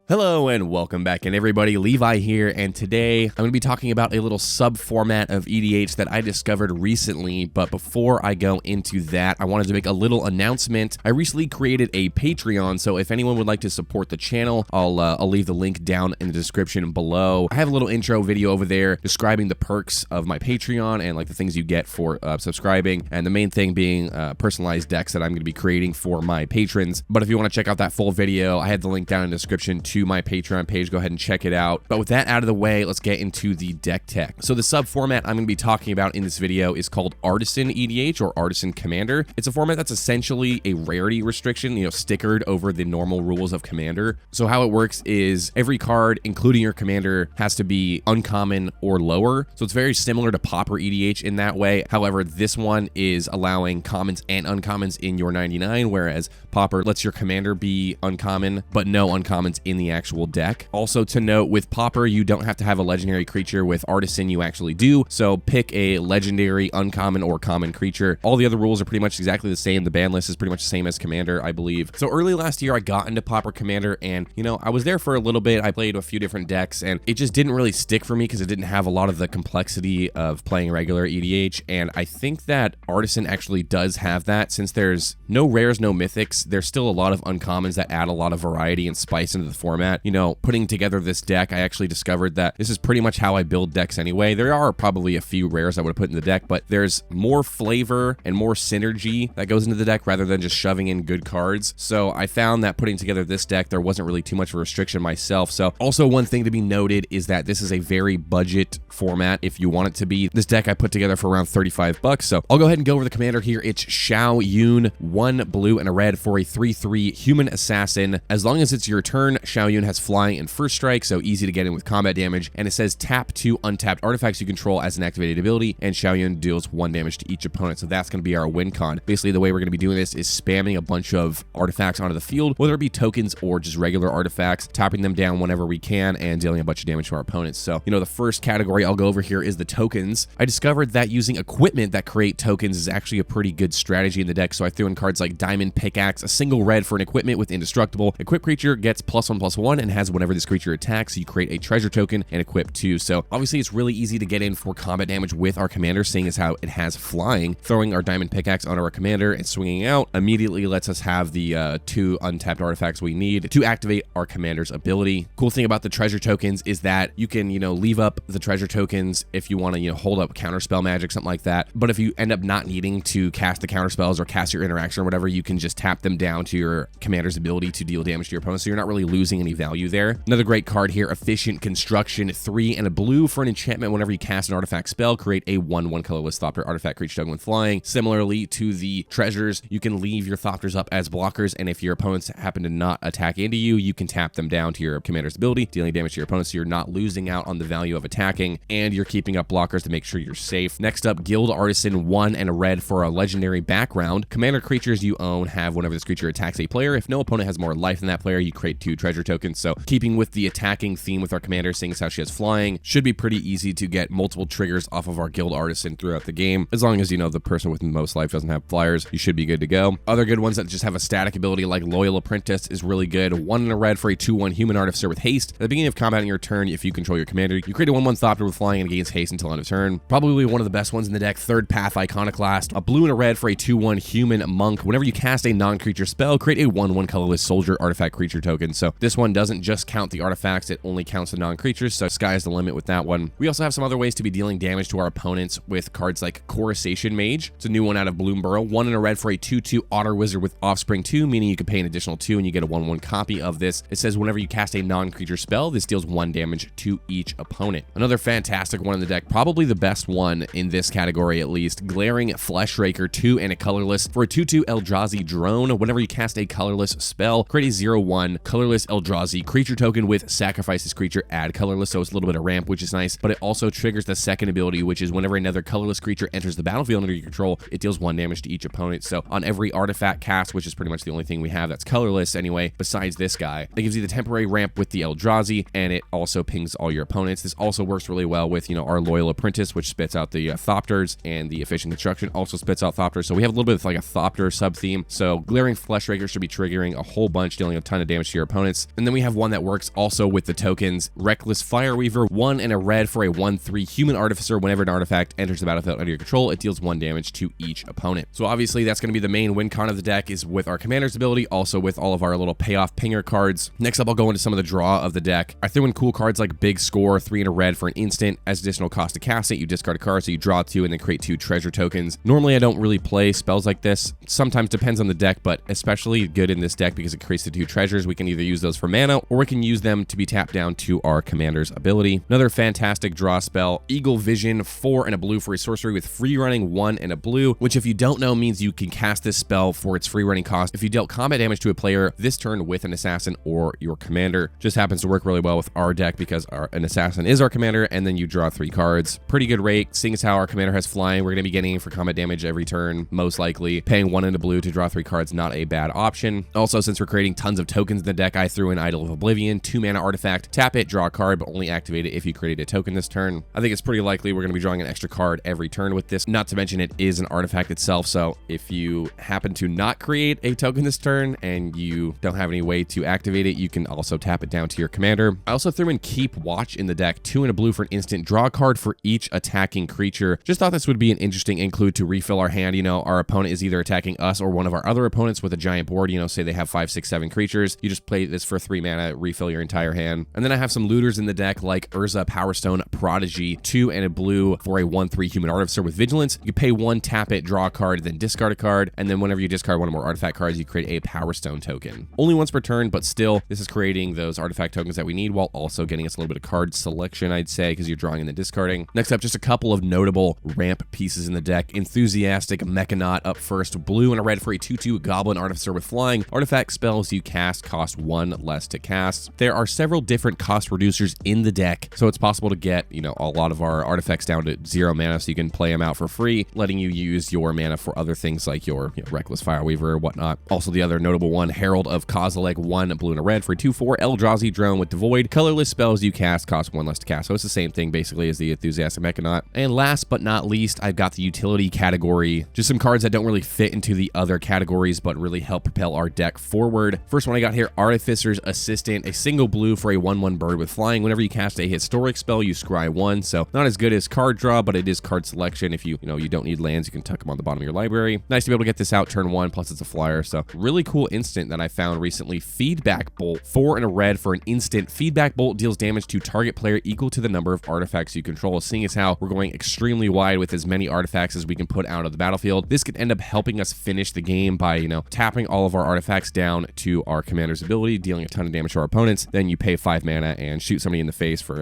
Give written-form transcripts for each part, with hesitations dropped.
Hello and welcome back in everybody, Levi here, and today I'm going to be talking about a little sub-format of EDH that I discovered recently, but before I go into that, I wanted to make a little announcement. I recently created a Patreon, so if anyone would like to support the channel, I'll leave the link down in the description below. I have a little intro video over there describing the perks of my Patreon and like the things you get for subscribing, and the main thing being personalized decks that I'm going to be creating for my patrons. But if you want to check out that full video, I had the link down in the description to my Patreon page. Go ahead and check it out. But with that out of the way, let's get into the deck tech. So the sub format I'm going to be talking about in this video is called Artisan EDH or Artisan Commander. It's a format that's essentially a rarity restriction, stickered over the normal rules of Commander. So how it works is every card, including your Commander, has to be uncommon or lower. So it's very similar to Pauper EDH in that way. However, this one is allowing commons and uncommons in your 99, whereas Pauper lets your Commander be uncommon, but no uncommons in the actual deck. Also to note, with Pauper, you don't have to have a legendary creature. With Artisan, you actually do. So pick a legendary, uncommon, or common creature. All the other rules are pretty much exactly the same. The ban list is pretty much the same as Commander, I believe. So early last year, I got into Pauper Commander, and I was there for a little bit. I played a few different decks, and it just didn't really stick for me because it didn't have a lot of the complexity of playing regular EDH. And I think that Artisan actually does have that. Since there's no rares, no mythics, there's still a lot of uncommons that add a lot of variety and spice into the format. Putting together this deck, I actually discovered that this is pretty much how I build decks anyway. There are probably a few rares I would have put in the deck, but there's more flavor and more synergy that goes into the deck rather than just shoving in good cards. So I found that putting together this deck, there wasn't really too much of a restriction myself. So also one thing to be noted is that this is a very budget format if you want it to be. This deck I put together for around $35. So I'll go ahead and go over the commander here. It's Xiao Yun, 1 blue and a red for a 3/3 human assassin. As long as it's your turn, Xiao Yun has flying and first strike, so easy to get in with combat damage, and it says tap 2 untapped artifacts you control as an activated ability, and Xiao Yun deals 1 damage to each opponent. So that's going to be our win con. Basically, the way we're going to be doing this is spamming a bunch of artifacts onto the field, whether it be tokens or just regular artifacts, tapping them down whenever we can, and dealing a bunch of damage to our opponents. So, the first category I'll go over here is the tokens. I discovered that using equipment that create tokens is actually a pretty good strategy in the deck, so I threw in cards like Diamond Pickaxe, a single red for an equipment with Indestructible. Equipped creature gets +1/+1 and has whenever this creature attacks, you create a treasure token and equip 2. So obviously it's really easy to get in for combat damage with our commander, seeing as how it has flying. Throwing our Diamond Pickaxe onto our commander and swinging out immediately lets us have the 2 untapped artifacts we need to activate our commander's ability. Cool thing about the treasure tokens is that you can, leave up the treasure tokens if you want to, hold up counterspell magic, something like that. But if you end up not needing to cast the counterspells or cast your interaction or whatever, you can just tap them down to your commander's ability to deal damage to your opponent. So you're not really losing any value there. Another great card here, Efficient Construction, 3 and a blue for an enchantment. Whenever you cast an artifact spell, create a 1/1 colorless Thopter artifact creature token with flying. Similarly to the treasures, you can leave your Thopters up as blockers, and if your opponents happen to not attack into you, you can tap them down to your commander's ability, dealing damage to your opponents, so you're not losing out on the value of attacking, and you're keeping up blockers to make sure you're safe. Next up, Guild Artisan, 1 and a red for a legendary background. Commander creatures you own have whenever this creature attacks a player. If no opponent has more life than that player, you create 2 treasure tokens. So keeping with the attacking theme with our commander, seeing as how she has flying, should be pretty easy to get multiple triggers off of our Guild Artisan throughout the game. As long as the person with the most life doesn't have flyers, you should be good to go. Other good ones that just have a static ability like Loyal Apprentice is really good. 1 and a red for a 2/1 human artificer with haste. At the beginning of combat on your turn, if you control your commander, you create a 1/1 Thopter with flying and gains haste until end of turn. Probably one of the best ones in the deck, Third Path Iconoclast. A blue and a red for a 2/1 human monk. Whenever you cast a non-creature spell, create a 1/1 colorless soldier artifact creature token. So this one doesn't just count the artifacts, it only counts the non-creatures, so sky's the limit with that one. We also have some other ways to be dealing damage to our opponents with cards like Coruscation Mage. It's a new one out of Bloomborough. 1 and a red for a 2/2 Otter Wizard with Offspring 2, meaning you can pay an additional 2 and you get a 1/1 copy of this. It says whenever you cast a non-creature spell, this deals 1 damage to each opponent. Another fantastic one in the deck, probably the best one in this category at least, Glaring Fleshraker, 2 and a colorless for a 2/2 Eldrazi Drone. Whenever you cast a colorless spell, create a 0/1 colorless Eldrazi creature token with sacrifice this creature, add colorless, so it's a little bit of ramp, which is nice, but it also triggers the second ability, which is whenever another colorless creature enters the battlefield under your control, it deals 1 damage to each opponent. So on every artifact cast, which is pretty much the only thing we have that's colorless anyway, besides this guy, it gives you the temporary ramp with the Eldrazi, and it also pings all your opponents. This also works really well with, our Loyal Apprentice, which spits out the Thopters, and the Efficient Construction also spits out Thopters. So we have a little bit of like a Thopter sub-theme. So Glaring Fleshraker should be triggering a whole bunch, dealing a ton of damage to your opponents. And then we have one that works also with the tokens. Reckless Fireweaver, 1 and a red for a 1/3 human artificer. Whenever an artifact enters the battlefield under your control, it deals 1 damage to each opponent. So obviously that's going to be the main win con of the deck, is with our commander's ability, also with all of our little payoff pinger cards. Next up, I'll go into some of the draw of the deck. I threw in cool cards like Big Score, 3 and a red for an instant. As additional cost to cast it, you discard a card, so you draw 2 and then create 2 treasure tokens. Normally I don't really play spells like this. Sometimes depends on the deck, but especially good in this deck because it creates the 2 treasures. We can either use those for mana, or we can use them to be tapped down to our commander's ability. Another fantastic draw spell, Eagle Vision, 4 and a blue for a sorcery with free running, 1 and a blue, which if you don't know means you can cast this spell for its free running cost if you dealt combat damage to a player this turn with an assassin or your commander. Just happens to work really well with our deck because an assassin is our commander, and then you draw 3 cards. Pretty good rate, seeing as how our commander has flying. We're going to be getting for combat damage every turn, most likely. Paying 1 and a blue to draw 3 cards, not a bad option. Also, since we're creating tons of tokens in the deck, I threw in Idol of Oblivion, 2 mana artifact. Tap it, draw a card, but only activate it if you created a token this turn. I think it's pretty likely we're going to be drawing an extra card every turn with this. Not to mention it is an artifact itself, so if you happen to not create a token this turn and you don't have any way to activate it, you can also tap it down to your commander. I also threw in Keep Watch in the deck, 2 and a blue for an instant. Draw a card for each attacking creature. Just thought this would be an interesting include to refill our hand. You know, our opponent is either attacking us or one of our other opponents with a giant board. You know, say they have 5, 6, 7 creatures. You just play this for 3 mana, refill your entire hand. And then I have some looters in the deck like Urza Powerstone Prodigy, 2 and a blue for a 1/3 human artificer with vigilance. You pay 1, tap it, draw a card, then discard a card, and then whenever you discard 1 or more artifact cards, you create a Powerstone token. Only once per turn, but still, this is creating those artifact tokens that we need while also getting us a little bit of card selection, I'd say, because you're drawing and then discarding. Next up, just a couple of notable ramp pieces in the deck. Enthusiastic Mechanaut up first, blue and a red for a 2/2 Goblin Artificer with flying. Artifact spells you cast cost 1 less to cast. There are several different cost reducers in the deck, so it's possible to get, you know, a lot of our artifacts down to 0 mana, so you can play them out for free, letting you use your mana for other things like your Reckless Fireweaver or whatnot. Also, the other notable one, Herald of Kozilek, 1 blue and a red for a 2/4 Eldrazi Drone with Devoid. Colorless spells you cast cost 1 less to cast, so it's the same thing basically as the Enthusiastic Mechanaut. And last but not least, I've got the utility category. Just some cards that don't really fit into the other categories, but really help propel our deck forward. First one I got here, Artificer's Assistant, a single blue for a 1/1 bird with flying. Whenever you cast a historic spell, you scry 1, so not as good as card draw, but it is card selection. If you don't need lands, you can tuck them on the bottom of your library. Nice to be able to get this out turn 1, plus it's a flyer, so really cool instant that I found recently. Feedback Bolt, 4 and a red for an instant. Feedback Bolt deals damage to target player equal to the number of artifacts you control. Seeing as how we're going extremely wide with as many artifacts as we can put out of the battlefield, this could end up helping us finish the game by, tapping all of our artifacts down to our commander's ability, dealing a ton of damage to our opponents. Then you pay 5 mana and shoot somebody in the face for,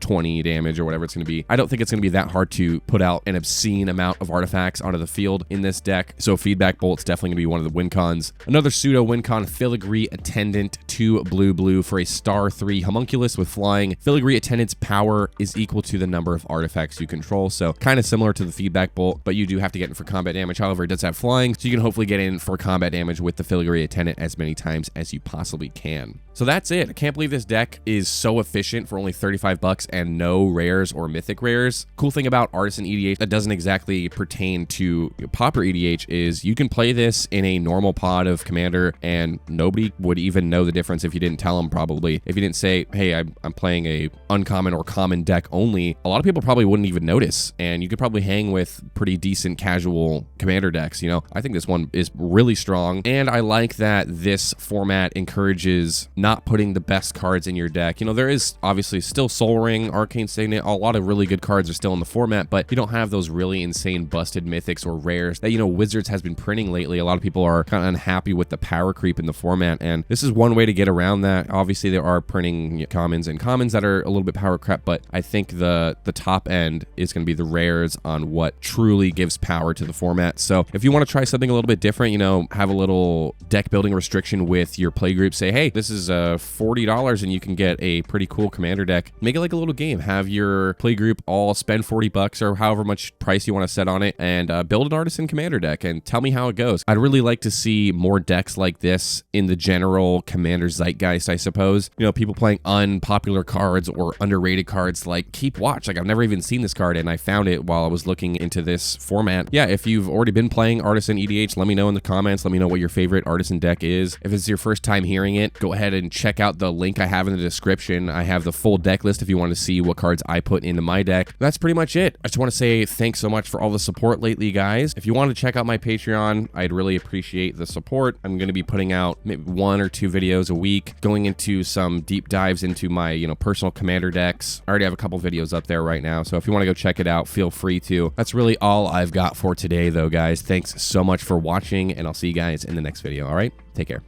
20 damage or whatever it's going to be. I don't think it's going to be that hard to put out an obscene amount of artifacts onto the field in this deck, so Feedback Bolt's definitely going to be one of the win cons. Another pseudo win con, Filigree Attendant, 2 blue for a star 3 homunculus with flying. Filigree Attendant's power is equal to the number of artifacts you control, so kind of similar to the Feedback Bolt, but you do have to get in for combat damage. However, it does have flying, so you can hopefully get in for combat damage with the Filigree Attendant as many times as you possibly can. So that's it. I can't believe this deck is so efficient for only 35 bucks and no rares or mythic rares. Cool thing about Artisan EDH that doesn't exactly pertain to Pauper EDH is you can play this in a normal pod of Commander and nobody would even know the difference if you didn't tell them, probably. If you didn't say, hey, I'm playing a uncommon or common deck only, a lot of people probably wouldn't even notice, and you could probably hang with pretty decent casual Commander decks. I think this one is really strong, and I like that this format encourages not putting the best cards in your deck. There is obviously still Sol Ring, Arcane Signet, a lot of really good cards are still in the format, but you don't have those really insane busted mythics or rares that, Wizards has been printing lately. A lot of people are kind of unhappy with the power creep in the format, and this is one way to get around that. Obviously, there are printing commons that are a little bit power crap, but I think the top end is going to be the rares on what truly gives power to the format. So if you want to try something a little bit different, have a little deck building restriction with your playgroup, say, hey, this is $40 and you can get a pretty cool Commander deck. Make it like a little game. Have your playgroup all spend 40 bucks or however much price you want to set on it and build an Artisan Commander deck and tell me how it goes. I'd really like to see more decks like this in the general Commander zeitgeist, I suppose. People playing unpopular cards or underrated cards like Keep Watch. Like, I've never even seen this card and I found it while I was looking into this format. Yeah, if you've already been playing Artisan EDH, let me know in the comments. Let me know what your favorite Artisan deck is. If it's your first time hearing it, go ahead and check out the link I have in the description. I have the full deck list if you want to see what cards I put into my deck. That's pretty much it. I just want to say thanks so much for all the support lately, guys. If you want to check out my Patreon, I'd really appreciate the support. I'm going to be putting out maybe 1 or 2 videos a week, going into some deep dives into my, personal commander decks. I already have a couple videos up there right now, so if you want to go check it out, feel free to. That's really all I've got for today, though, guys. Thanks so much for watching, and I'll see you guys in the next video, all right? Take care.